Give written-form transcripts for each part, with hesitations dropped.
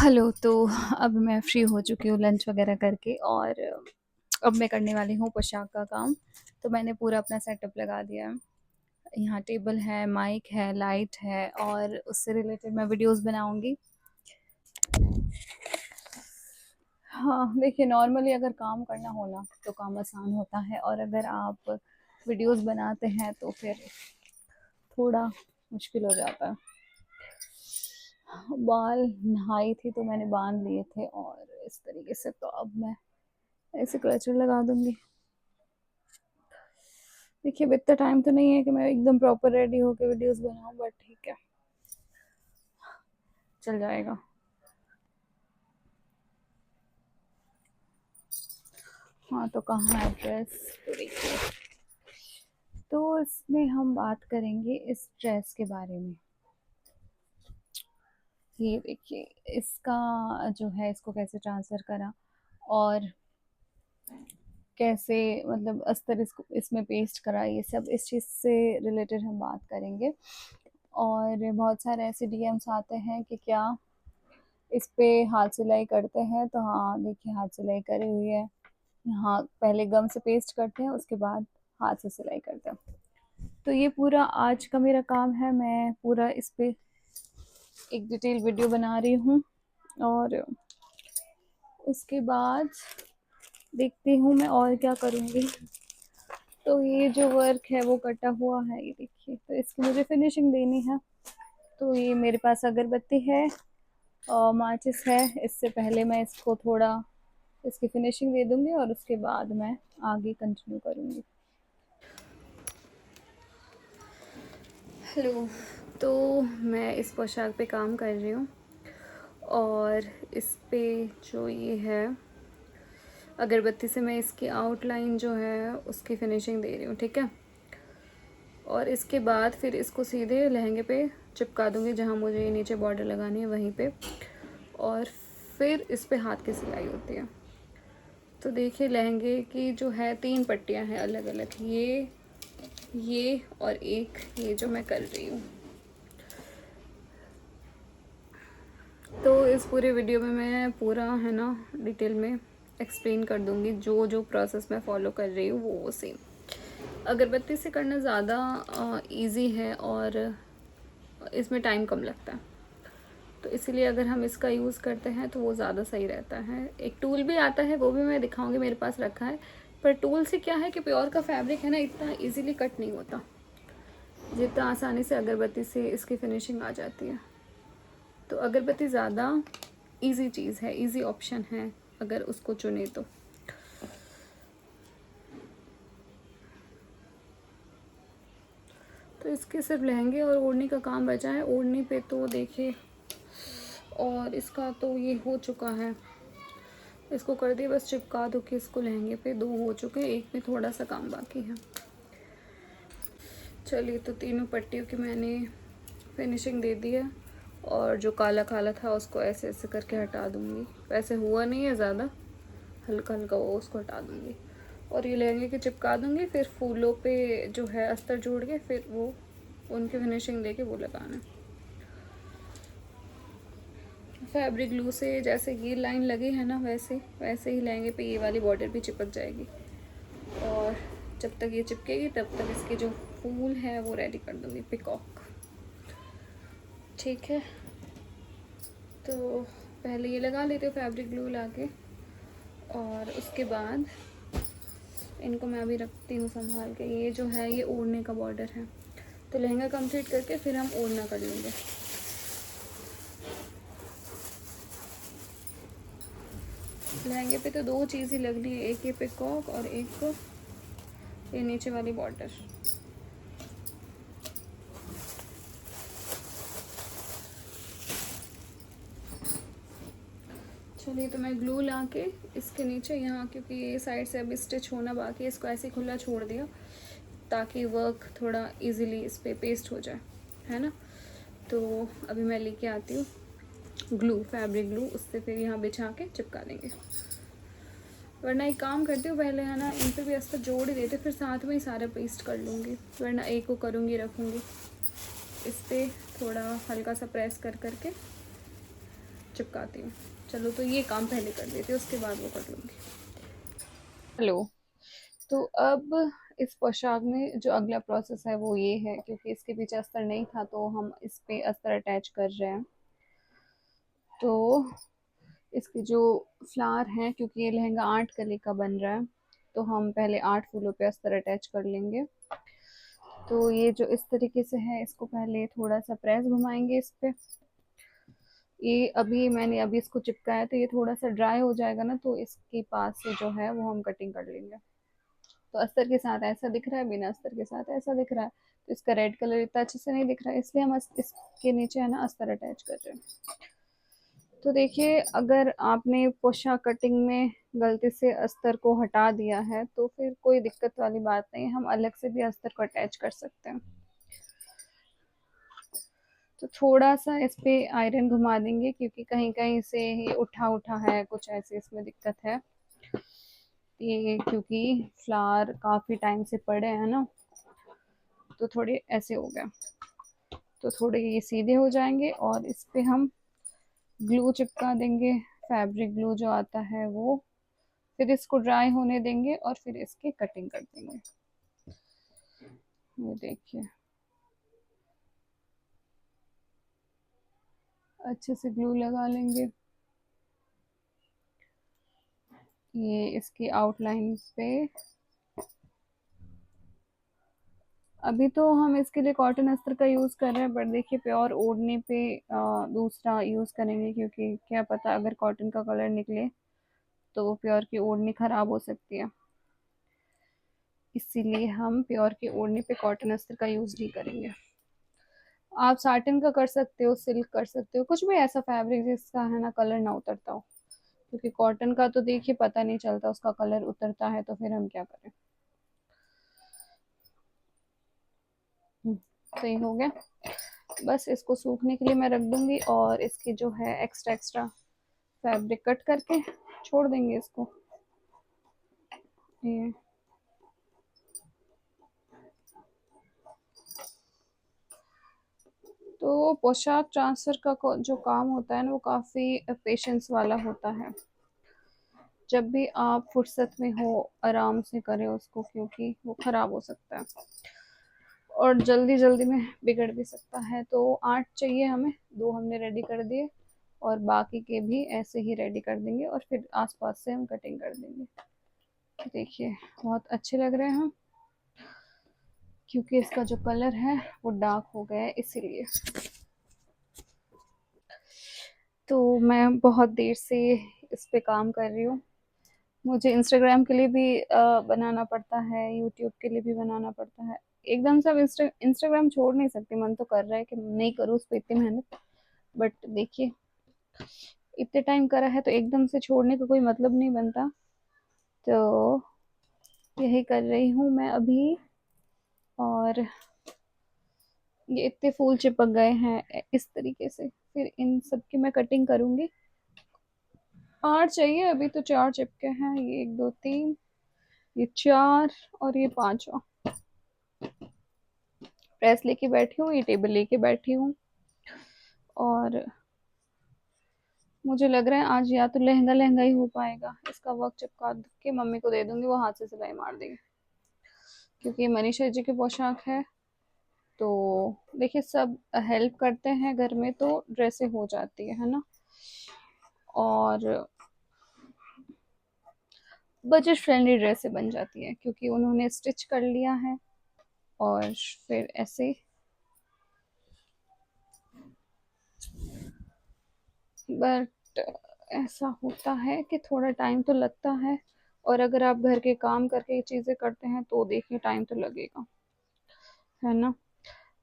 Hello, तो अब मैं फ्री हो चुकी हूँ लंच वगैरह करके और अब मैं करने वाली हूँ पोशाक का काम। तो मैंने पूरा अपना सेटअप लगा दिया है। यहाँ टेबल है, माइक है, लाइट है और उससे रिलेटेड मैं वीडियोस बनाऊँगी। हाँ, देखिए नॉर्मली अगर काम करना हो ना तो काम आसान होता है और अगर आप वीडियोस बनाते हैं तो फिर थोड़ा मुश्किल हो जाता है। बाल नहाई थी तो मैंने बांध लिए थे और इस तरीके से तो अब मैं ऐसे क्लचर लगा दूंगी। देखिए अब इतना टाइम तो नहीं है कि मैं एकदम प्रॉपर रेडी होके वीडियोस बनाऊं, बट ठीक है, चल जाएगा। हाँ, तो कहाँ है ड्रेस? तो देखिए, तो इसमें हम बात करेंगे इस ड्रेस के बारे में। ये देखिए, इसका जो है इसको कैसे ट्रांसफ़र करा और कैसे मतलब अस्तर इसको इसमें पेस्ट करा, ये सब इस चीज़ से रिलेटेड हम बात करेंगे। और बहुत सारे ऐसे डीएम्स आते हैं कि क्या इस पे हाथ सिलाई करते हैं, तो हाँ देखिए हाथ सिलाई करी हुई है। हाँ, पहले गम से पेस्ट करते हैं, उसके बाद हाथ से सिलाई करते हैं। तो ये पूरा आज का मेरा काम है, मैं पूरा इस पे एक डिटेल वीडियो बना रही हूँ और उसके बाद देखती हूँ मैं और क्या करूँगी। तो ये जो वर्क है वो कटा हुआ है, ये देखिए, तो इसकी मुझे फिनिशिंग देनी है। तो ये मेरे पास अगरबत्ती है और माचिस है। इससे पहले मैं इसको थोड़ा इसकी फिनिशिंग दे दूंगी और उसके बाद मैं आगे कंटिन्यू करूंगी। हेलो, तो मैं इस पोशाक पे काम कर रही हूँ और इस पे जो ये है अगरबत्ती से मैं इसकी आउटलाइन जो है उसकी फिनिशिंग दे रही हूँ, ठीक है। और इसके बाद फिर इसको सीधे लहंगे पे चिपका दूंगी, जहाँ मुझे नीचे बॉर्डर लगानी है वहीं पे। और फिर इस पे हाथ की सिलाई होती है। तो देखिए लहंगे की जो है 3 पट्टियाँ हैं अलग अलग, ये और एक ये जो मैं कर रही हूँ। तो इस पूरे वीडियो में मैं पूरा है ना डिटेल में एक्सप्लेन कर दूँगी, जो जो प्रोसेस मैं फॉलो कर रही हूँ वो सेम। अगरबत्ती से करना ज़्यादा इजी है और इसमें टाइम कम लगता है, तो इसीलिए अगर हम इसका यूज़ करते हैं तो वो ज़्यादा सही रहता है। एक टूल भी आता है, वो भी मैं दिखाऊंगी, मेरे पास रखा है। पर टूल से क्या है कि प्योर का फैब्रिक है ना, इतना इजीली कट नहीं होता जितना आसानी से अगरबत्ती से इसकी फिनिशिंग आ जाती है। तो अगरबत्ती ज़्यादा इजी चीज़ है, इजी ऑप्शन है अगर उसको चुने तो। तो इसके सिर्फ लहंगे और ओढ़नी का काम बचा है। ओढ़नी पे तो देखिए, और इसका तो ये हो चुका है, इसको कर दिए, बस चिपका दो कि इसको लहंगे पे। 2 हो चुके, एक में थोड़ा सा काम बाकी है। चलिए, तो तीनों पट्टियों की मैंने फिनिशिंग दे दी है और जो काला काला था उसको ऐसे ऐसे करके हटा दूँगी। वैसे हुआ नहीं है ज़्यादा, हल्का हल्का वो उसको हटा दूँगी और ये लहंगे के चिपका दूँगी। फिर फूलों पे जो है अस्तर जोड़ के फिर वो उनकी फिनिशिंग दे के वो लगाना है। फैब्रिक ग्लू से जैसे ये लाइन लगी है ना, वैसे वैसे ही लहंगे पे ये वाली बॉर्डर भी चिपक जाएगी। और जब तक ये चिपकेगी तब तक इसके जो फूल है वो रेडी कर दूँगी, पिकॉक, ठीक है। तो पहले ये लगा लेते हो फैब्रिक ग्लू ला के और उसके बाद इनको मैं अभी रखती हूँ संभाल के। ये जो है ये ओढ़ने का बॉर्डर है, तो लहंगा कंप्लीट करके फिर हम ओढ़ना कर लेंगे। लहंगे पे तो 2 चीज़ ही लगनी है, एक ये पिकॉक और एक ये नीचे वाली बॉर्डर। चलिए, तो मैं ग्लू ला के इसके नीचे यहाँ, क्योंकि ये साइड से अभी स्टिच होना बाकी है, इसको ऐसे खुला छोड़ दिया ताकि वर्क थोड़ा इजीली इस पर पेस्ट हो जाए, है ना। तो अभी मैं लेके आती हूँ ग्लू, फैब्रिक ग्लू, उससे फिर यहाँ बिछा के चिपका देंगे। वरना एक काम करती हूँ पहले, है ना, इन पर भी अस्तर जोड़ ही देते, फिर साथ में ही सारा पेस्ट कर लूँगी। वरना एक को करूँगी रखूँगी, इस पर थोड़ा हल्का सा प्रेस कर करके चिपकाती हूँ। चलो तो ये काम पहले कर लेती हूँ, उसके बाद वो कर लूँगी। हेलो। तो अब इस पोशाक में जो अगला प्रोसेस है वो ये है, क्योंकि इसके पीछे अस्तर नहीं था तो हम इस पे अस्तर अटैच कर रहे हैं। तो इसके जो फ्लावर हैं, क्योंकि ये लहंगा 8 कली का बन रहा है, तो हम पहले 8 फूलों पे अस्तर अटैच कर लेंगे। तो ये जो इस तरीके से है, इसको पहले थोड़ा सा प्रेस घुमाएंगे इस पे। ये मैंने अभी इसको चिपकाया है, तो ये थोड़ा सा ड्राई हो जाएगा ना, तो इसके पास से जो है वो हम कटिंग कर लेंगे। तो अस्तर के साथ ऐसा दिख रहा है, बिना अस्तर के साथ ऐसा दिख रहा है। तो इसका रेड कलर इतना अच्छे से नहीं दिख रहा है, इसलिए हम इसके नीचे है ना अस्तर अटैच कर रहे हैं। तो देखिए, अगर आपने पोशाक कटिंग में गलती से अस्तर को हटा दिया है तो फिर कोई दिक्कत वाली बात नहीं, हम अलग से भी अस्तर को अटैच कर सकते हैं। तो थोड़ा सा इस पे आयरन घुमा देंगे, क्योंकि कहीं कहीं से ये उठा उठा है, कुछ ऐसे इसमें दिक्कत है। ये क्योंकि फ्लावर काफ़ी टाइम से पड़े हैं ना, तो थोड़े ऐसे हो गए। तो थोड़े ये सीधे हो जाएंगे और इस पे हम ग्लू चिपका देंगे, फैब्रिक ग्लू जो आता है वो। फिर इसको ड्राई होने देंगे और फिर इसकी कटिंग कर देंगे। ये देखिए, अच्छे से ग्लू लगा लेंगे ये इसकी आउटलाइन पे। अभी तो हम इसके लिए कॉटन अस्तर का यूज़ कर रहे हैं, बट देखिए प्योर ओढ़ने पे दूसरा यूज़ करेंगे, क्योंकि क्या पता अगर कॉटन का कलर निकले तो वो प्योर की ओढ़नी ख़राब हो सकती है। इसीलिए हम प्योर की ओढ़नी पे कॉटन अस्तर का यूज़ नहीं करेंगे। आप साटिन का कर सकते हो, सिल्क कर सकते हो, कुछ भी ऐसा फैब्रिक जिसका है ना कलर ना उतरता हो, क्योंकि कॉटन का तो देखिए पता नहीं चलता उसका कलर उतरता है, तो फिर हम क्या करें। सही हो गया। बस इसको सूखने के लिए मैं रख दूंगी और इसकी जो है एक्स्ट्रा एक्स्ट्रा फैब्रिक कट करके छोड़ देंगे इसको। ये तो पोशाक ट्रांसफ़र का जो काम होता है ना, वो काफ़ी पेशेंस वाला होता है। जब भी आप फुर्सत में हो, आराम से करें उसको, क्योंकि वो ख़राब हो सकता है और जल्दी जल्दी में बिगड़ भी सकता है। तो 8 चाहिए हमें, 2 हमने रेडी कर दिए और बाकी के भी ऐसे ही रेडी कर देंगे और फिर आसपास से हम कटिंग कर देंगे। देखिए, बहुत अच्छे लग रहे हैं, क्योंकि इसका जो कलर है वो डार्क हो गया है इसीलिए। तो मैं बहुत देर से इस पे काम कर रही हूँ। मुझे इंस्टाग्राम के लिए भी बनाना पड़ता है, यूट्यूब के लिए भी बनाना पड़ता है। एकदम से अब इंस्टाग्राम छोड़ नहीं सकती, मन तो कर रहा है कि नहीं करूँ उस पर इतनी मेहनत, बट देखिए इतने टाइम करा है तो एकदम से छोड़ने का कोई मतलब नहीं बनता। तो यही कर रही हूँ मैं अभी। और ये इतने फूल चिपक गए हैं इस तरीके से, फिर इन सब की मैं कटिंग करूँगी। 8 चाहिए, अभी तो 4 चिपके हैं, ये 1 2 3, ये 4 और ये 5वां। प्रेस लेके बैठी हूँ, ये टेबल लेके बैठी हूँ और मुझे लग रहा है आज या तो लहंगा लहंगा ही हो पाएगा। इसका वर्क चिपका के मम्मी को दे दूंगी, वो हाथ से सिलाई मार देगी, क्योंकि ये मनीषा जी की पोशाक है। तो देखिए, सब हेल्प करते हैं घर में तो ड्रेसें हो जाती है ना। और बजट फ्रेंडली ड्रेसें बन जाती है, क्योंकि उन्होंने स्टिच कर लिया है और फिर ऐसे। बट ऐसा होता है कि थोड़ा टाइम तो लगता है, और अगर आप घर के काम करके ये चीज़ें करते हैं तो देखिए टाइम तो लगेगा, है ना।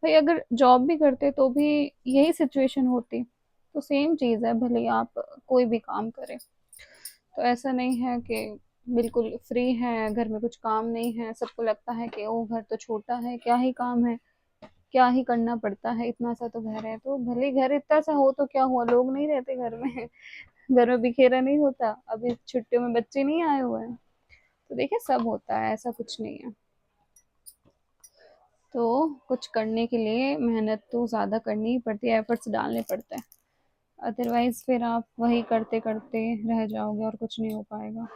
भाई अगर जॉब भी करते तो भी यही सिचुएशन होती, तो सेम चीज़ है, भले आप कोई भी काम करें। तो ऐसा नहीं है कि बिल्कुल फ्री है, घर में कुछ काम नहीं है। सबको लगता है कि ओ घर तो छोटा है, क्या ही काम है, क्या ही करना पड़ता है, इतना सा तो घर है। तो भले घर इतना सा हो तो क्या हुआ, लोग नहीं रहते घर में घर में बिखेरा नहीं होता, अभी छुट्टियों में बच्चे नहीं आए हुए हैं। तो देखिए सब होता है, ऐसा कुछ नहीं है। तो कुछ करने के लिए मेहनत तो ज़्यादा करनी ही पड़ती है, एफर्ट्स डालने पड़ते हैं। अदरवाइज फिर आप वही करते करते रह जाओगे और कुछ नहीं हो पाएगा।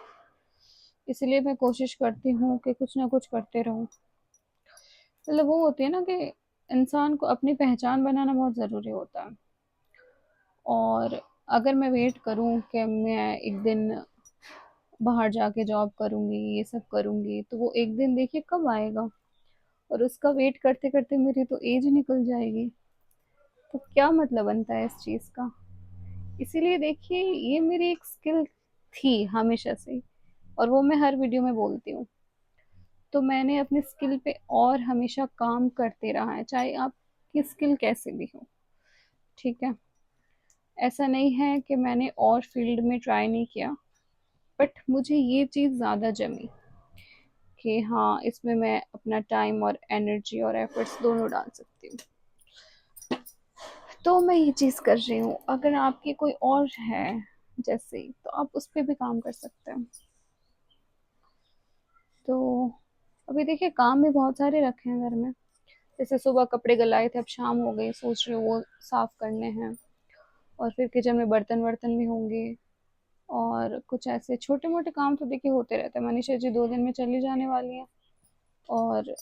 इसलिए मैं कोशिश करती हूँ कि कुछ ना कुछ करते रहूँ। मतलब वो होती है ना कि इंसान को अपनी पहचान बनाना बहुत ज़रूरी होता है। और अगर मैं वेट करूँ कि मैं एक दिन बाहर जाके जॉब करूँगी, ये सब करूँगी, तो वो एक दिन देखिए कब आएगा, और उसका वेट करते करते मेरी तो एज निकल जाएगी। तो क्या मतलब बनता है इस चीज़ का। इसीलिए देखिए ये मेरी एक स्किल थी हमेशा से, और वो मैं हर वीडियो में बोलती हूँ। तो मैंने अपनी स्किल पे और हमेशा काम करते रहा है, चाहे आपकी स्किल कैसे भी हो। ठीक है, ऐसा नहीं है कि मैंने और फील्ड में ट्राई नहीं किया, बट मुझे ये चीज़ ज़्यादा जमी कि हाँ, इसमें मैं अपना टाइम और एनर्जी और एफर्ट्स दोनों डाल सकती हूँ। तो मैं ये चीज़ कर रही हूँ। अगर आपकी कोई और है जैसे, तो आप उस पर भी काम कर सकते हैं। तो अभी देखिए काम भी बहुत सारे रखे हैं घर में। जैसे सुबह कपड़े गलाए थे, अब शाम हो गई, सोच रही हूँ वो साफ करने हैं। और फिर किचन में बर्तन वर्तन भी होंगे, और कुछ ऐसे छोटे मोटे काम तो देखिए होते रहते हैं। मनीषा जी 2 दिन में चली जाने वाली हैं, और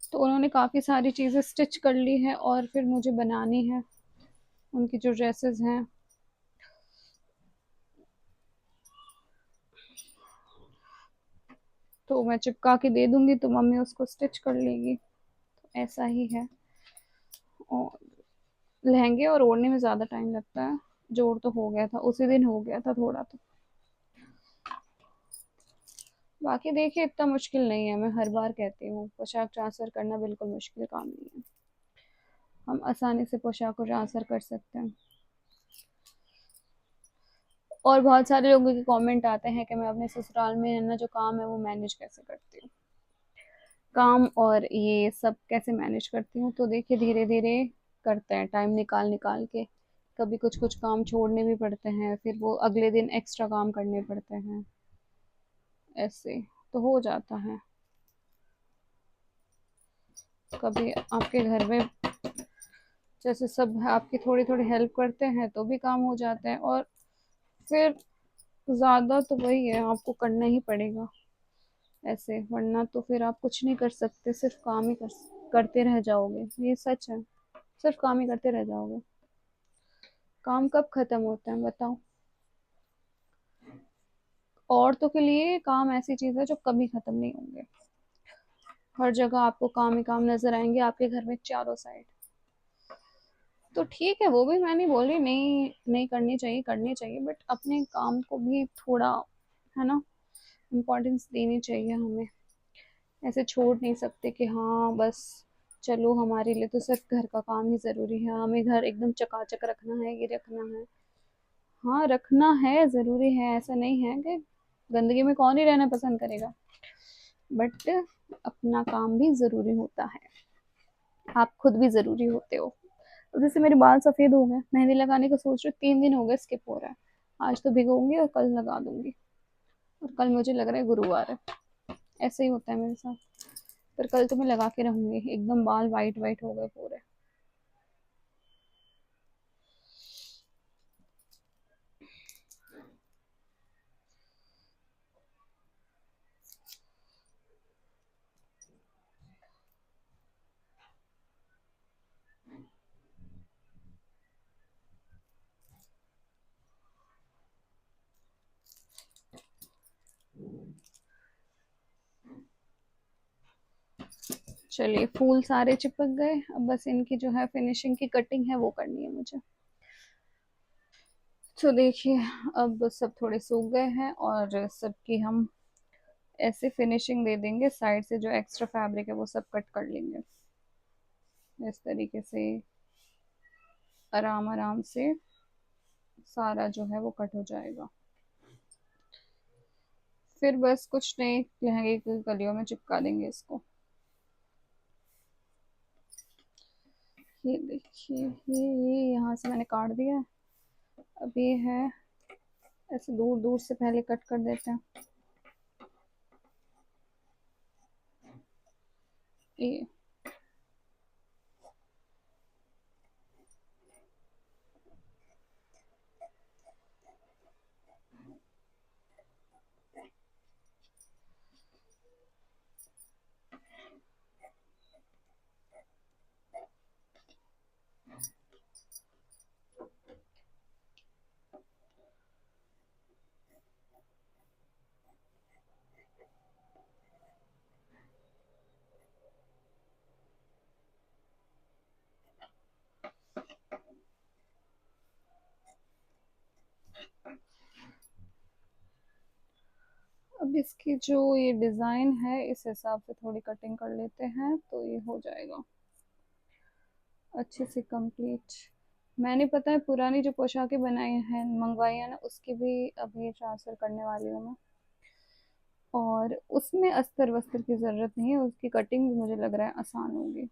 तो उन्होंने काफ़ी सारी चीज़ें स्टिच कर ली है, और फिर मुझे बनानी है उनकी जो ड्रेसेस हैं। तो मैं चिपका के दे दूंगी तो मम्मी उसको स्टिच कर लेगी। तो ऐसा ही है। और लहंगे और ओढ़ने में ज़्यादा टाइम लगता है। जोड़ तो हो गया था, उसी दिन हो गया था थोड़ा तो। बाकी देखिए इतना मुश्किल नहीं है, मैं हर बार कहती हूँ पोशाक ट्रांसफ़र करना बिल्कुल मुश्किल काम नहीं है। हम आसानी से पोशाक को ट्रांसफ़र कर सकते हैं। और बहुत सारे लोगों के कमेंट आते हैं कि मैं अपने ससुराल में है ना जो काम है वो मैनेज कैसे करती हूँ, काम और ये सब कैसे मैनेज करती हूँ। तो देखिए धीरे धीरे करते हैं, टाइम निकाल निकाल के। कभी कुछ कुछ काम छोड़ने भी पड़ते हैं, फिर वो अगले दिन एक्स्ट्रा काम करने पड़ते हैं, ऐसे तो हो जाता है। कभी आपके घर में जैसे सब आपकी थोड़ी थोड़ी हेल्प करते हैं तो भी काम हो जाते हैं, और फिर ज़्यादा तो वही है, आपको करना ही पड़ेगा ऐसे, वरना तो फिर आप कुछ नहीं कर सकते, सिर्फ काम ही करते रह जाओगे। ये सच है, सिर्फ काम ही करते रह जाओगे। काम कब खत्म होता है बताओ। औरतों के लिए काम ऐसी चीज़ है जो कभी खत्म नहीं होंगे। हर जगह आपको काम ही काम नजर आएंगे, आपके घर में चारों साइड। तो ठीक है, वो भी मैं नहीं बोल रही नहीं नहीं करनी चाहिए, करनी चाहिए, बट अपने काम को भी थोड़ा, है ना, इम्पोर्टेंस देनी चाहिए हमें। ऐसे छोड़ नहीं सकते कि हाँ बस चलो हमारे लिए तो सिर्फ घर का काम ही ज़रूरी है, हमें घर एकदम चकाचक रखना है, ये रखना है। हाँ रखना है, ज़रूरी है, ऐसा नहीं है कि गंदगी में कौन ही रहना पसंद करेगा, बट अपना काम भी ज़रूरी होता है। आप खुद भी ज़रूरी होते हो। अब जैसे मेरे बाल सफ़ेद हो गए, मेहंदी लगाने का सोच रही हूँ, 3 दिन हो गए स्किप हो रहा है। आज तो भिगोऊंगी और कल लगा दूंगी, और कल मुझे लग रहा है गुरुवार है। ऐसे ही होता है मेरे साथ। पर कल तो मैं लगा के रहूंगी, एकदम बाल वाइट वाइट हो गए पूरे। चलिए फूल सारे चिपक गए, अब बस इनकी जो है फिनिशिंग की कटिंग है वो करनी है मुझे। तो देखिए अब सब थोड़े सूख गए हैं, और सबकी हम ऐसे फिनिशिंग दे देंगे। साइड से जो एक्स्ट्रा फैब्रिक है वो सब कट कर लेंगे इस तरीके से, आराम आराम से सारा जो है वो कट हो जाएगा। फिर बस कुछ नहीं, लहंगे की कलियों में चिपका देंगे इसको। ये देखिए ये यहाँ से मैंने काट दिया है। अब ये है, ऐसे दूर दूर से पहले कट कर देते हैं ये। अब इसकी जो ये डिज़ाइन है इस हिसाब से थोड़ी कटिंग कर लेते हैं तो ये हो जाएगा अच्छे से कंप्लीट। मैंने पता है पुरानी जो पोशाकें बनाई हैं मंगवाई है ना उसकी भी अभी ट्रांसफ़र करने वाली हूँ मैं, और उसमें अस्तर वस्तर की ज़रूरत नहीं है, उसकी कटिंग भी मुझे लग रहा है आसान होगी।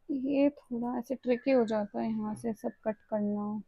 ये थोड़ा ऐसे ट्रिकी हो जाता है यहाँ से सब कट करना।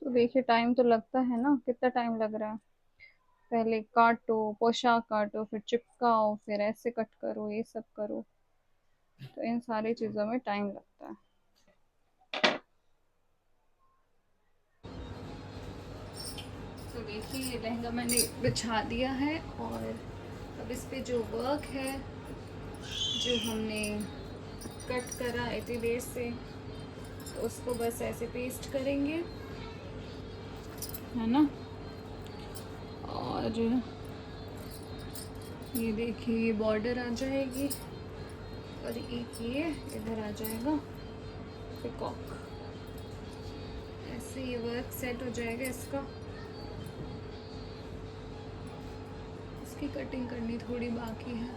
तो देखिए टाइम तो लगता है ना, कितना टाइम लग रहा है। पहले काटो, पोशाक काटो, फिर चिपकाओ, फिर ऐसे कट करो, ये सब करो, तो इन सारी चीज़ों में टाइम लगता है। तो देखिए ये लहंगा मैंने बिछा दिया है, और अब इस पे जो वर्क है जो हमने कट करा इतनी देर से, तो उसको बस ऐसे पेस्ट करेंगे, है ना। और ये देखिए ये बॉर्डर आ जाएगी, और एक ये इधर आ जाएगा पिकॉक, ऐसे ये वर्क सेट हो जाएगा इसका। इसकी कटिंग करनी थोड़ी बाकी है।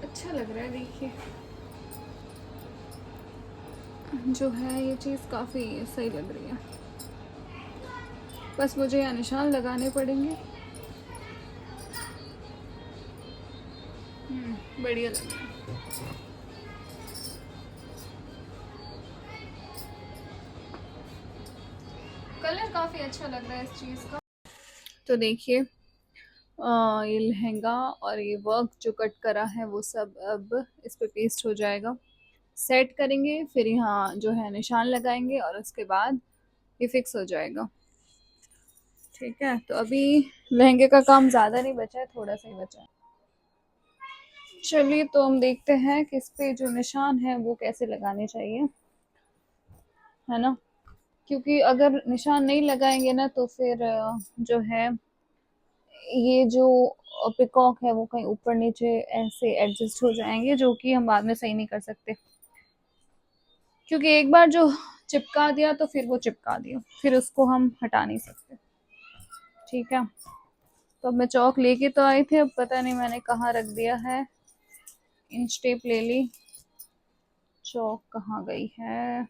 अच्छा लग रहा है देखिए, जो है ये चीज़ काफ़ी सही लग रही है। बस मुझे यहाँ निशान लगाने पड़ेंगे। बढ़िया लग रहा है। कलर काफ़ी अच्छा लग रहा है इस चीज़ का। तो देखिए ये लहंगा और ये वर्क जो कट करा है वो सब अब इस पे पेस्ट हो जाएगा। सेट करेंगे, फिर यहाँ जो है निशान लगाएंगे, और उसके बाद ये फिक्स हो जाएगा। ठीक है, तो अभी लहंगे का काम ज़्यादा नहीं बचा है, थोड़ा सा ही बचा है। चलिए तो हम देखते हैं कि इस पे जो निशान है वो कैसे लगाने चाहिए, है ना। क्योंकि अगर निशान नहीं लगाएंगे ना तो फिर जो है ये जो पिकॉक है वो कहीं ऊपर नीचे ऐसे एडजस्ट हो जाएंगे, जो कि हम बाद में सही नहीं कर सकते। क्योंकि एक बार जो चिपका दिया तो फिर वो चिपका दिया, फिर उसको हम हटा नहीं सकते। ठीक है, तो अब मैं चौक लेके तो आई थी, अब पता नहीं मैंने कहाँ रख दिया है। इंच टेप ले ली, चौक कहाँ गई है,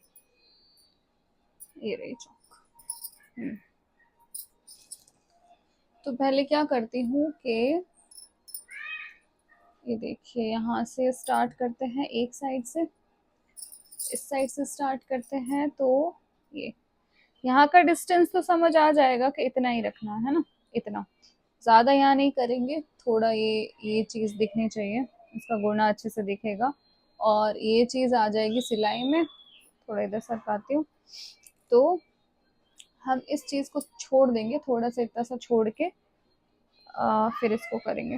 ये रही चौक। तो पहले क्या करती हूँ कि ये देखिए यहाँ से स्टार्ट करते हैं, एक साइड से, इस साइड से स्टार्ट करते हैं। तो ये यहाँ का डिस्टेंस तो समझ आ जाएगा कि इतना ही रखना है ना, इतना ज़्यादा यहाँ नहीं करेंगे। थोड़ा ये चीज़ दिखनी चाहिए, इसका गुना अच्छे से दिखेगा, और ये चीज़ आ जाएगी सिलाई में। थोड़ा इधर सरकाती हूँ, तो हम इस चीज़ को छोड़ देंगे, थोड़ा सा इतना सा छोड़ के फिर इसको करेंगे,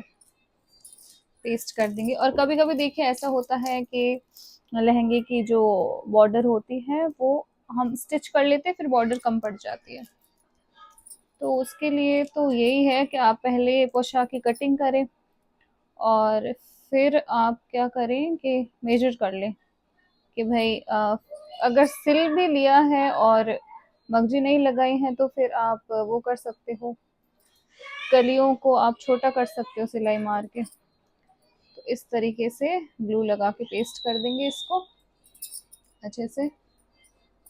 पेस्ट कर देंगे। और कभी कभी देखिए ऐसा होता है कि लहंगे की जो बॉर्डर होती है वो हम स्टिच कर लेते हैं, फिर बॉर्डर कम पड़ जाती है। तो उसके लिए तो यही है कि आप पहले पोशाक की कटिंग करें, और फिर आप क्या करें कि मेजर कर लें कि भाई अगर सिल भी लिया है और मगजी नहीं लगाई है तो फिर आप वो कर सकते हो, कलियों को आप छोटा कर सकते हो सिलाई मार के। तो इस तरीके से ग्लू लगा के पेस्ट कर देंगे इसको अच्छे से,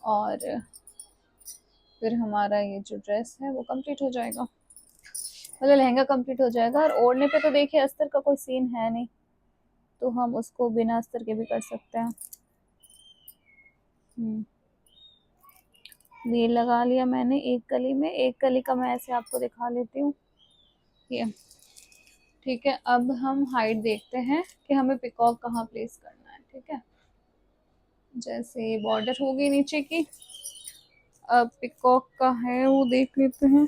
और फिर हमारा ये जो ड्रेस है वो कंप्लीट हो जाएगा, मतलब लहंगा कंप्लीट हो जाएगा। और ओढ़ने पे तो देखिए अस्तर का कोई सीन है नहीं, तो हम उसको बिना अस्तर के भी कर सकते हैं। ये लगा लिया मैंने एक कली में, एक कली का मैं ऐसे आपको दिखा लेती हूँ ये। ठीक है, अब हम हाइट देखते हैं कि हमें पिकॉक कहाँ प्लेस करना है। ठीक है, जैसे बॉर्डर होगी नीचे की, अब पिकॉक का है वो देख लेते हैं।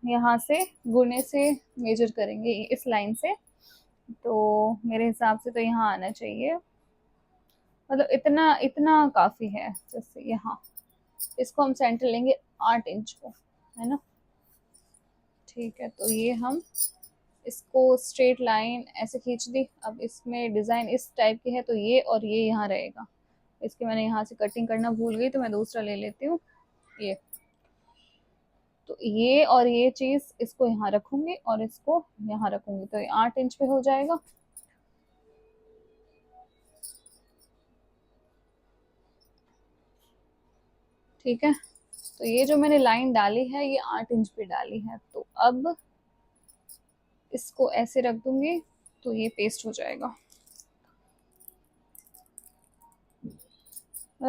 यहाँ से गुणे से मेजर करेंगे इस लाइन से, तो मेरे हिसाब से तो यहाँ आना चाहिए, मतलब इतना इतना काफ़ी है। जैसे यहाँ इसको हम सेंटर लेंगे 8 इंच को, है ना। ठीक है, तो ये हम इसको स्ट्रेट लाइन ऐसे खींच दी। अब इसमें डिज़ाइन इस टाइप की है, तो ये और ये यहाँ रहेगा। इसके मैंने यहाँ से कटिंग करना भूल गई, तो मैं दूसरा ले लेती हूँ ये। तो ये और ये चीज़ इसको यहाँ रखूँगी और इसको यहाँ रखूँगी, तो ये 8 इंच पे हो जाएगा। ठीक है, तो ये जो मैंने लाइन डाली है ये 8 इंच पे डाली है, तो अब इसको ऐसे रख दूंगी तो ये पेस्ट हो जाएगा।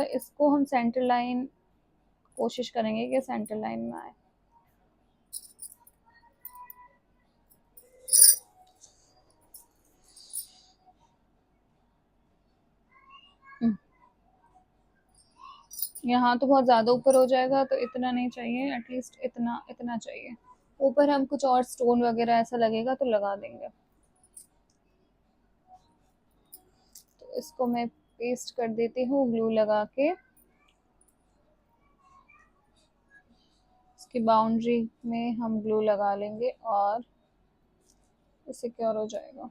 इसको हम सेंटर लाइन कोशिश करेंगे कि सेंटर लाइन में आए। यहाँ तो बहुत ज़्यादा ऊपर हो जाएगा, तो इतना नहीं चाहिए, एटलीस्ट इतना इतना चाहिए। ऊपर हम कुछ और स्टोन वगैरह ऐसा लगेगा तो लगा देंगे। तो इसको मैं पेस्ट कर देती हूँ ग्लू लगा के। इसकी बाउंड्री में हम ग्लू लगा लेंगे और सिक्योर हो जाएगा।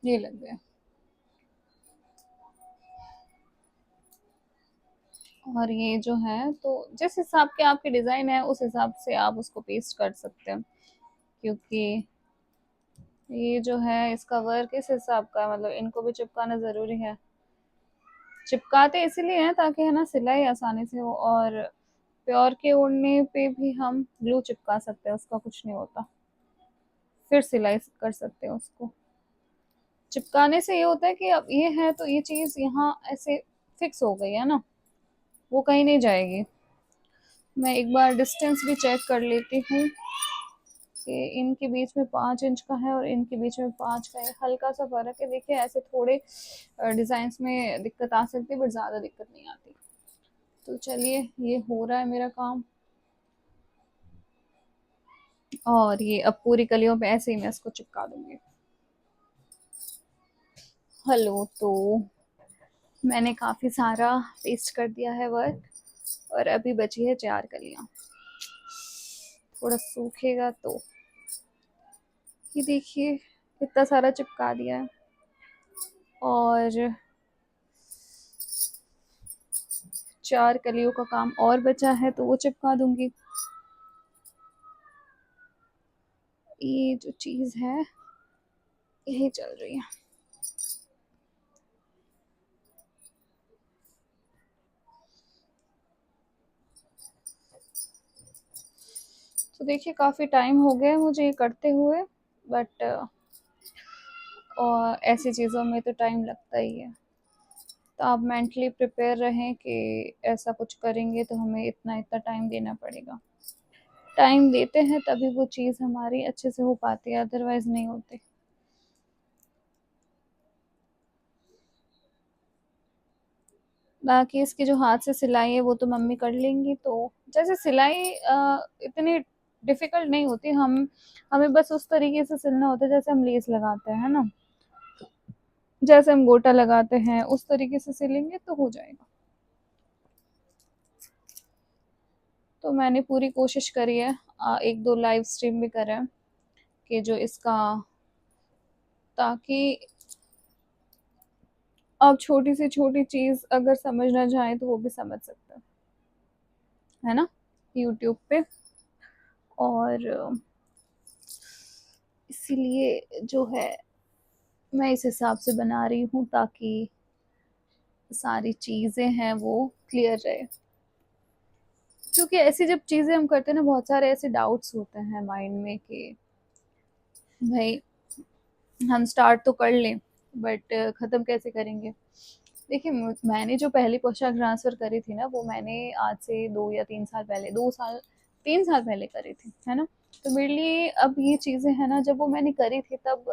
ये लग गया। और ये जो है, तो जिस हिसाब के आपके डिज़ाइन है उस हिसाब से आप उसको पेस्ट कर सकते हैं, क्योंकि ये जो है इसका वर्क इस हिसाब का है, मतलब इनको भी चिपकाना ज़रूरी है। चिपकाते इसीलिए हैं ताकि है ना सिलाई आसानी से हो, और प्योर के ओढ़ने पे भी हम ग्लू चिपका सकते हैं, उसका कुछ नहीं होता, फिर सिलाई कर सकते हैं उसको। चिपकाने से ये होता है कि अब ये है तो ये चीज़ यहाँ ऐसे फिक्स हो गई है ना, वो कहीं नहीं जाएगी। मैं एक बार डिस्टेंस भी चेक कर लेती हूँ कि इनके बीच में 5 इंच का है और इनके बीच में 5 का है, हल्का सा फर्क है। देखिए ऐसे थोड़े डिज़ाइंस में दिक्कत आ सकती है, बट ज़्यादा दिक्कत नहीं आती। तो चलिए, ये हो रहा है मेरा काम, और ये अब पूरी कलियों पे ऐसे ही मैं इसको चिपका दूंगी। हेलो, तो मैंने काफ़ी सारा पेस्ट कर दिया है वर्क, और अभी बची है 4 कलियाँ। थोड़ा सूखेगा तो ये देखिए इतना सारा चिपका दिया है, और 4 कलियों का काम और बचा है, तो वो चिपका दूंगी। ये जो चीज़ है यही चल रही है। तो देखिए काफ़ी टाइम हो गया मुझे ये करते हुए, बट और ऐसी चीज़ों में तो टाइम लगता ही है। तो आप मेंटली प्रिपेयर रहें कि ऐसा कुछ करेंगे तो हमें इतना इतना टाइम देना पड़ेगा। टाइम देते हैं तभी वो चीज़ हमारी अच्छे से हो पाती है, अदरवाइज़ नहीं होती। बाकी इसकी जो हाथ से सिलाई है वो तो मम्मी कर लेंगी। तो जैसे सिलाई इतनी डिफ़िकल्ट नहीं होती, हम हमें बस उस तरीके से सिलना होता है जैसे हम लेस लगाते हैं, है ना? जैसे हम गोटा लगाते हैं उस तरीके से सिलेंगे तो हो जाएगा। तो मैंने पूरी कोशिश करी है, 1-2 लाइव स्ट्रीम भी करें कि जो इसका, ताकि आप छोटी से छोटी चीज़ अगर समझना चाहें तो वो भी समझ सकते हैं, है ना? यूट्यूब पे। और इसीलिए जो है मैं इस हिसाब से बना रही हूँ ताकि सारी चीज़ें हैं वो क्लियर रहे। क्योंकि ऐसी जब चीज़ें हम करते हैं ना, बहुत सारे ऐसे डाउट्स होते हैं माइंड में कि भाई हम स्टार्ट तो कर लें बट ख़त्म कैसे करेंगे। देखिए मैंने जो पहली पोशाक ट्रांसफ़र करी थी ना, वो मैंने आज से 2 या 3 साल पहले, 2 साल 3 साल पहले करी थी, है ना। तो मेरे लिए अब ये चीज़ें हैं ना, जब वो मैंने करी थी तब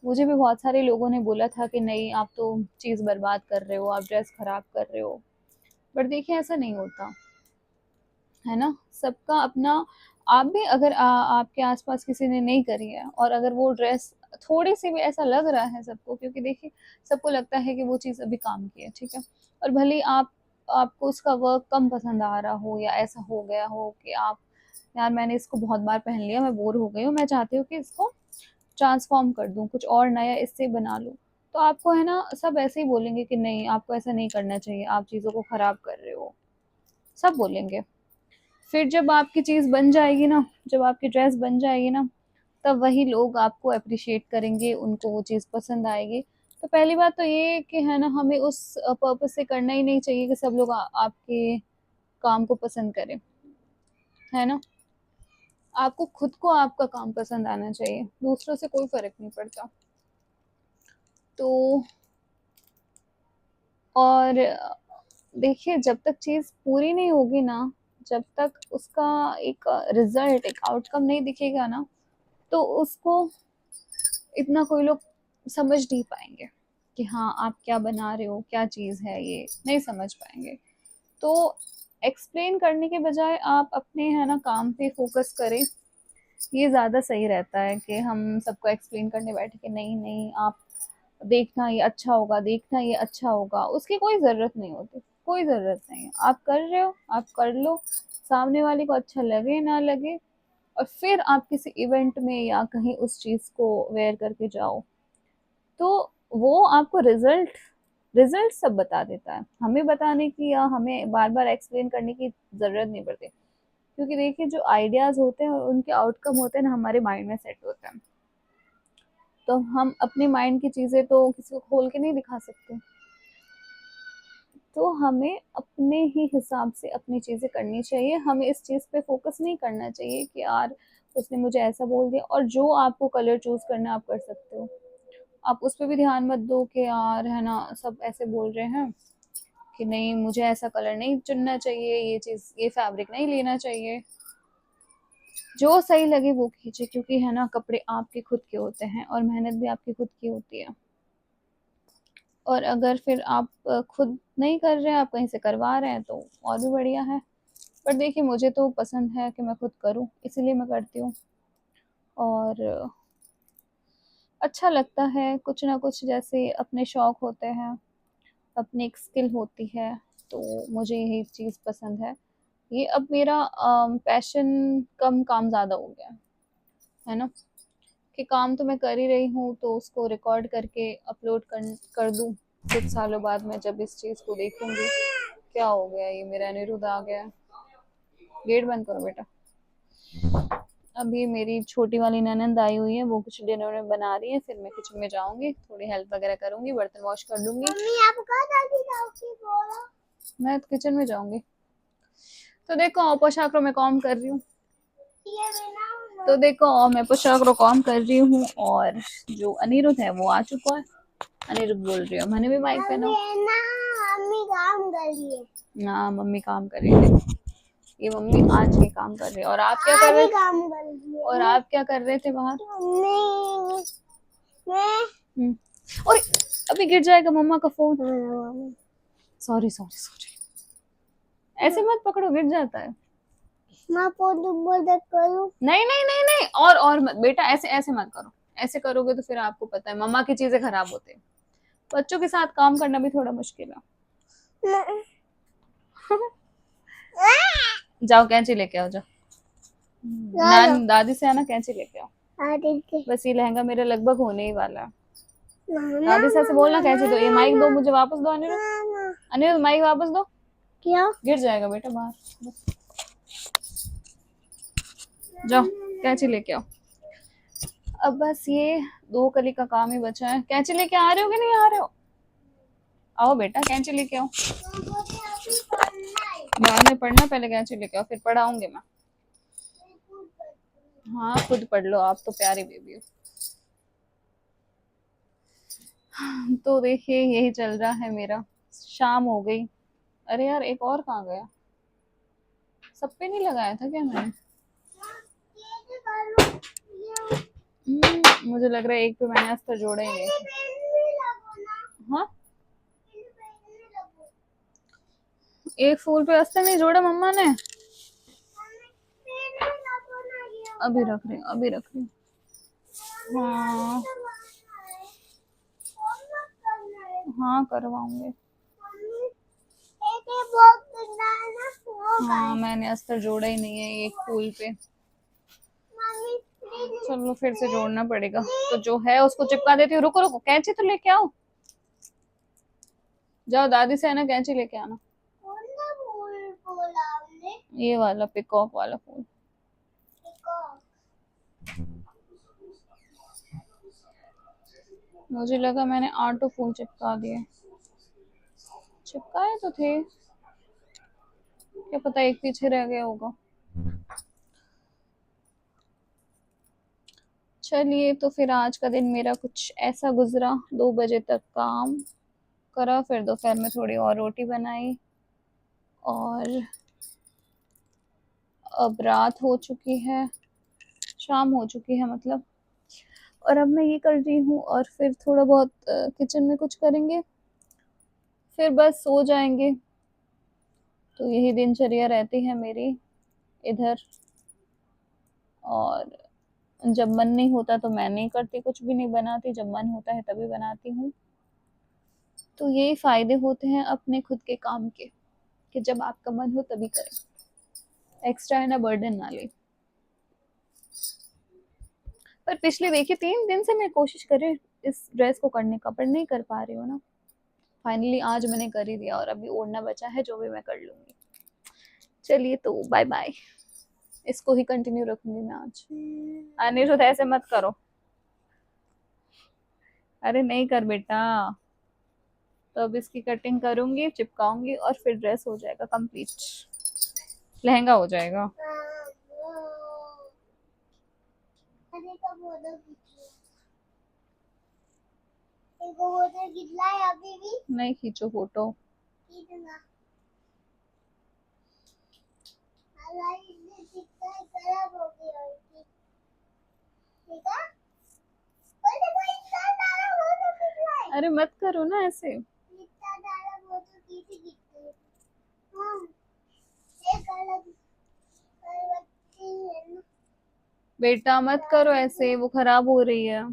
मुझे भी बहुत सारे लोगों ने बोला था कि नहीं आप तो चीज़ बर्बाद कर रहे हो, आप ड्रेस ख़राब कर रहे हो। बट देखिए ऐसा नहीं होता, है ना। सबका अपना, आप भी अगर आपके आसपास किसी ने नहीं करी है और अगर वो ड्रेस थोड़ी सी भी ऐसा लग रहा है सबको, क्योंकि देखिए सबको लगता है कि वो चीज़ अभी काम की है, ठीक है। और भले ही आपको उसका वर्क कम पसंद आ रहा हो या ऐसा हो गया हो कि आप, यार मैंने इसको बहुत बार पहन लिया, मैं बोर हो गई हूँ, मैं चाहती हूँ कि इसको ट्रांसफॉर्म कर दूँ, कुछ और नया इससे बना लूँ। तो आपको है ना सब ऐसे ही बोलेंगे कि नहीं आपको ऐसा नहीं करना चाहिए, आप चीज़ों को ख़राब कर रहे हो, सब बोलेंगे। फिर जब आपकी चीज़ बन जाएगी ना, जब आपकी ड्रेस बन जाएगी ना, तब वही लोग आपको एप्रिशिएट करेंगे, उनको वो चीज़ पसंद आएगी। तो पहली बात तो ये कि है ना, हमें उस पर्पस से करना ही नहीं चाहिए कि सब लोग आपके काम को पसंद करें, है ना। आपको खुद को आपका काम पसंद आना चाहिए, दूसरों से कोई फ़र्क नहीं पड़ता। तो और देखिए जब तक चीज़ पूरी नहीं होगी ना, जब तक उसका एक रिज़ल्ट, एक आउटकम नहीं दिखेगा ना, तो उसको इतना कोई लोग समझ नहीं पाएँगे कि हाँ, आप क्या बना रहे हो, क्या चीज़ है ये, नहीं समझ पाएँगे। तो एक्सप्लेन करने के बजाय आप अपने है ना काम पे फ़ोकस करें, ये ज़्यादा सही रहता है कि हम सबको एक्सप्लेन करने बैठे कि नहीं-नहीं आप देखना ये अच्छा होगा, देखना ये अच्छा होगा, उसकी कोई ज़रूरत नहीं होती, कोई ज़रूरत नहीं है। आप कर रहे हो, आप कर लो, सामने वाले को अच्छा लगे ना लगे, और फिर आप किसी इवेंट में या कहीं उस चीज़ को वेयर करके जाओ, तो वो आपको रिज़ल्ट रिज़ल्ट सब बता देता है। हमें बताने की या हमें बार-बार एक्सप्लेन करने की ज़रूरत नहीं पड़ती। क्योंकि देखिए जो आइडियाज़ होते हैं और उनके आउटकम होते हैं ना, हमारे माइंड में सेट होते हैं। तो हम अपने माइंड की चीज़ें तो किसी को खोल के नहीं दिखा सकते। तो हमें अपने ही हिसाब से अपनी चीज़ें करनी चाहिए। हमें इस चीज़ पे फ़ोकस नहीं करना चाहिए कि यार उसने मुझे ऐसा बोल दिया, और जो आपको कलर चूज़ करना है आप कर सकते हो। आप उस पे भी ध्यान मत दो कि यार है ना सब ऐसे बोल रहे हैं कि नहीं मुझे ऐसा कलर नहीं चुनना चाहिए, ये चीज़, ये फैब्रिक नहीं लेना चाहिए। जो सही लगे वो कीजिए, क्योंकि है ना कपड़े आपके खुद के होते हैं और मेहनत भी आपकी खुद की होती है। और अगर फिर आप खुद नहीं कर रहे हैं, आप कहीं से करवा रहे हैं, तो और भी बढ़िया है। पर देखिए मुझे तो पसंद है कि मैं खुद करूँ, इसीलिए मैं करती हूँ। और अच्छा लगता है कुछ ना कुछ, जैसे अपने शौक होते हैं, अपनी एक स्किल होती है, तो मुझे यही चीज़ पसंद है। ये अब मेरा पैशन कम काम ज़्यादा हो गया है ना, कि काम तो मैं कर ही रही हूँ, तो उसको रिकॉर्ड करके अपलोड कर दूँ। कुछ सालों बाद मैं जब इस चीज़ को देखूंगी, क्या हो गया, ये मेरा अनिरुद्ध आ गया। गेट बंद करो बेटा। अभी मेरी छोटी वाली ननंद आई हुई है, वो कुछ डिनर में बना रही है, फिर मैं किचन में जाऊंगी, थोड़ी हेल्प वगैरह करूंगी, बर्तन वॉश कर दूंगी। मम्मी आप कहाँ जाती बोलो? मैं किचन में जाऊंगी। तो देखो पोशाक मैं काम कर रही हूँ, तो देखो मैं पोशाक काम कर रही हूँ, और जो अनिरुद्ध है वो आ चुका है। अनिरुद्ध बोल रही हूँ, मैंने भी माइक पहना। मम्मी काम कर रही है ना, मम्मी काम कर रही है। ये मम्मी आज के काम कर रही है। और आप क्या कर रहे थे? और आप क्या कर रहे थे बाहर? और अभी गिर जाएगा मम्मा का फोन। सॉरी सॉरी सॉरी, ऐसे मत पकड़ो, गिर जाता है। मैं करूं? नहीं नहीं नहीं नहीं, और मत बेटा, ऐसे ऐसे मत करो। ऐसे करोगे तो फिर आपको पता है मम्मा की चीजें खराब होती है। बच्चों के साथ काम करना भी थोड़ा मुश्किल है। जाओ कैंची लेके आओ, जाओ नान दादी से आना, कैंची लेके आओ। बस ये लहंगा मेरा लगभग होने ही वाला है। दादी से बोलना कैंची दो, ये माइक दो मुझे, वापस दो अनिरुद्ध, अनिरुद्ध माइक वापस दो। क्या गिर जाएगा बेटा बाहर, जाओ कैंची लेके आओ। अब बस ये 2 कली का काम ही बचा है। कैंची लेके आ रहे हो कि नहीं आ रहे हो? आओ बेटा, कैंची लेके आओ। बाद में पढ़ना, पहले कैंची लेके आओ, फिर पढ़ाऊंगी मैं। हाँ खुद पढ़ लो, आप तो प्यारी बेबी हो। तो देखिए यही चल रहा है मेरा। शाम हो गई। अरे यार एक और कहाँ गया? सब पे नहीं लगाया था क्या मैंने? मुझे लग रहा है एक पे मैंने अस्तर जोड़ा ही नहीं। हाँ, एक फूल पे अस्तर नहीं जोड़ा मम्मा ने। अभी रख रही हूँ, अभी रख रही हूँ। हाँ हाँ करवाऊंगे। हाँ मैंने अस्तर जोड़ा ही नहीं है एक फूल पे। चलो फिर से जोड़ना पड़ेगा। तो जो है उसको चिपका देती हूँ। रुको रुको, कैंची तो लेके आओ। जाओ दादी से है ना, कैंची लेके आना। ये वाला पिकॉक वाला फूल। मुझे लगा मैंने 8 फूल चिपका दिए। चिपकाए तो थे, क्या पता एक पीछे रह गया होगा। चलिए तो फिर आज का दिन मेरा कुछ ऐसा गुजरा। 2 बजे तक काम करा, फिर दोपहर में थोड़ी और रोटी बनाई, और अब रात हो चुकी है, शाम हो चुकी है मतलब। और अब मैं ये कर रही हूँ, और फिर थोड़ा बहुत किचन में कुछ करेंगे, फिर बस सो जाएंगे। तो यही दिनचर्या रहती है मेरी इधर। और जब मन नहीं होता तो मैं नहीं करती, कुछ भी नहीं बनाती, जब मन होता है तभी बनाती हूँ। तो यही फायदे होते हैं अपने खुद के काम के, कि जब आपका मन हो तभी करें, एक्स्ट्रा है ना बर्डन ना ले। पर पिछले देखिए 3 दिन से मैं कोशिश कर रही हूँ इस ड्रेस को करने का, पर नहीं कर पा रही हूँ ना। फाइनली आज मैंने कर ही दिया, और अभी ओढ़ना बचा है जो भी मैं कर लूंगी। चलिए तो बाय बाय। इसको ही कंटिन्यू रखूंगी मैं आज। अनिरुद्ध ऐसे मत करो। अरे नहीं कर बेटा। तो अब इसकी कटिंग करूंगी, चिपकाऊंगी, और फिर ड्रेस हो जाएगा कंप्लीट, लहंगा हो जाएगा। नहीं खींचो फोटो। अरे मत करो ना ऐसे। बेटा मत करो ऐसे, वो खराब हो रही है।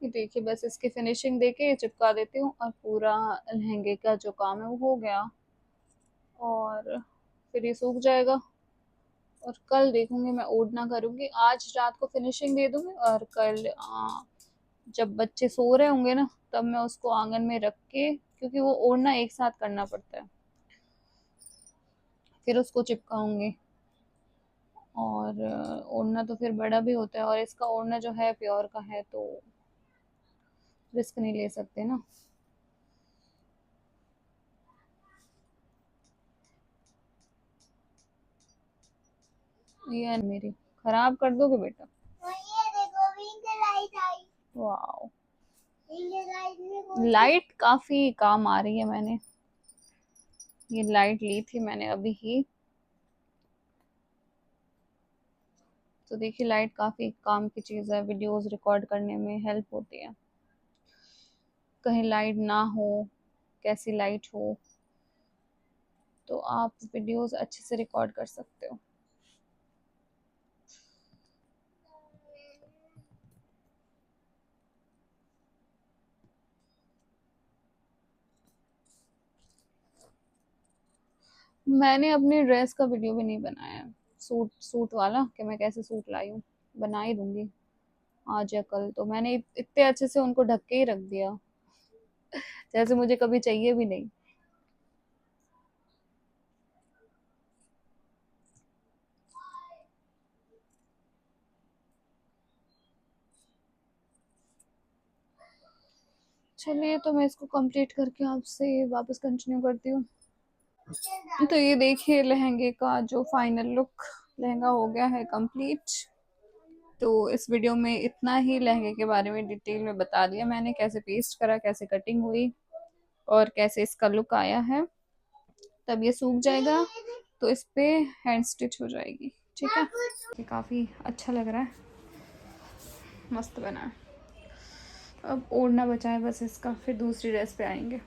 ये देखिए बस इसकी फिनिशिंग देके चिपका देती हूँ, और पूरा लहंगे का जो काम है वो हो गया। और फिर ये सूख जाएगा, और कल देखूंगी मैं ओढ़ना करूंगी। आज रात को फिनिशिंग दे दूंगी, और कल जब बच्चे सो रहे होंगे ना, तब मैं उसको आंगन में रख के, क्योंकि वो ओढ़ना एक साथ करना पड़ता है, फिर उसको चिपकाऊंगी। और ओढ़ना तो फिर बड़ा भी होता है, और इसका ओढ़ना जो है प्योर का है, तो रिस्क नहीं ले सकते ना। ये मेरी खराब कर दोगे बेटा? वाह, लाइट काफी काम आ रही है। मैंने ये लाइट ली थी मैंने अभी ही, तो देखिए लाइट काफी काम की चीज है, वीडियोस रिकॉर्ड करने में हेल्प होती है। कहीं लाइट ना हो, कैसी लाइट हो, तो आप वीडियोस अच्छे से रिकॉर्ड कर सकते हो। मैंने अपनी ड्रेस का वीडियो भी नहीं बनाया है, सूट सूट वाला, कि मैं कैसे सूट लाई हूँ। बना ही दूंगी आज या कल। तो मैंने इतने अच्छे से उनको ढक के ही रख दिया, जैसे मुझे कभी चाहिए भी नहीं। चलिए तो मैं इसको कंप्लीट करके आपसे वापस कंटिन्यू करती हूँ। तो ये देखिए लहंगे का जो फाइनल लुक, लहंगा हो गया है कंप्लीट। तो इस वीडियो में इतना ही लहंगे के बारे में डिटेल में बता दिया मैंने, कैसे पेस्ट करा, कैसे कटिंग हुई और कैसे इसका लुक आया है। तब ये सूख जाएगा तो इस पे हैंड स्टिच हो जाएगी, ठीक है। ये काफ़ी अच्छा लग रहा है, मस्त बना है। अब ओढ़ना बचा है बस इसका, फिर दूसरी ड्रेस पे आएंगे।